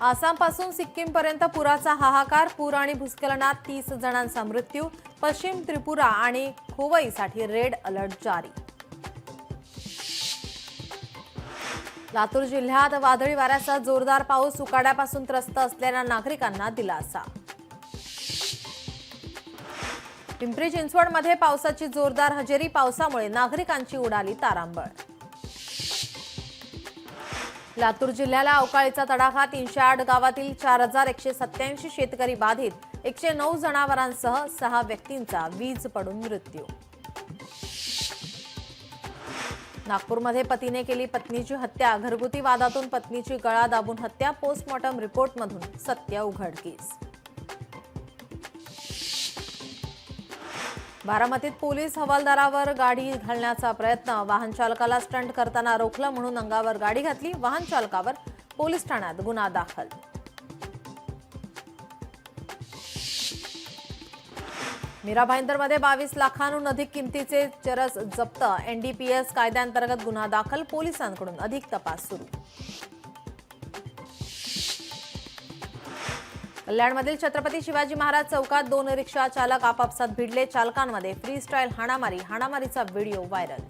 आसामपासून सिक्कीमपर्यंत पुराचा हाहाकार. पूर आणि भूस्खलनात 30 जणांचा मृत्यू. पश्चिम त्रिपुरा आणि खोवईसाठी रेड अलर्ट जारी. लातूर जिल्ह्यात वादळी वाऱ्याचा जोरदार पाऊस. उकाड्यापासून त्रस्त असलेल्या नागरिकांना दिलासा. पिंपरी चिंचवडमध्ये पावसाची जोरदार हजेरी. पावसामुळे नागरिकांची उडाली तारांबळ. लातूर जिल्ह्याला अवकाळीचा तडाखा. 308 गावातील 4187 शेतकरी बाधित. 109 जनावरांसह 6 व्यक्तींचा वीज पडून मृत्यू. नागपूरमध्ये पतीने केली पत्नीची हत्या. घरगुती वादातून पत्नीची गळा दाबून हत्या. पोस्टमॉर्टम रिपोर्टमधून सत्य उघडकीस. बारामतीत पोलीस हवालदारावर गाडी घालण्याचा प्रयत्न. वाहन चालकाला स्टंट करताना रोखलं म्हणून अंगावर गाडी घातली. वाहन चालकावर पोलीस ठाण्यात गुन्हा दाखल. मीरा भाईंदरमध्ये 22 लाखांहून अधिक किमतीचे चरस जप्त. एनडीपीएस कायद्याअंतर्गत गुन्हा दाखल. पोलिसांकडून अधिक तपास सुरू. कल्याणमधील छत्रपती शिवाजी महाराज चौकात 2 रिक्षा चालक आपापसात भिडले. चालकांमध्ये फ्री स्टाईल हाणामारी. हाणामारीचा व्हिडिओ व्हायरल.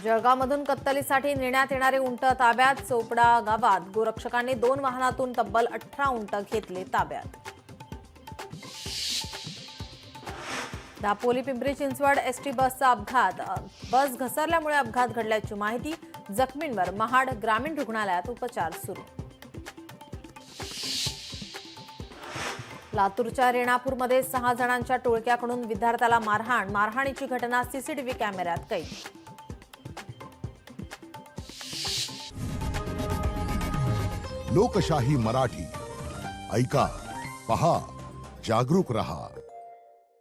जळगावमधून कत्तलीसाठी नेण्यात येणारे उंट ताब्यात. चोपडा गावात गोरक्षकांनी 2 वाहनातून तब्बल 18 उंट घेतले ताब्यात. दापोली पिंपरी चिंचवड एसटी बसचा अपघात. बस घसरल्यामुळे अपघात घडल्याची माहिती. जखमींवर महाड ग्रामीण रुग्णालयात उपचार सुरू. लातूरच्या रेणापूरमध्ये 6 जणांच्या टोळक्याकडून विद्यार्थ्याला मारहाण. मारहाणीची घटना सीसीटीव्ही कॅमेऱ्यात कैद. लोकशाही मराठी ऐका, पहा, जागरूक रहा.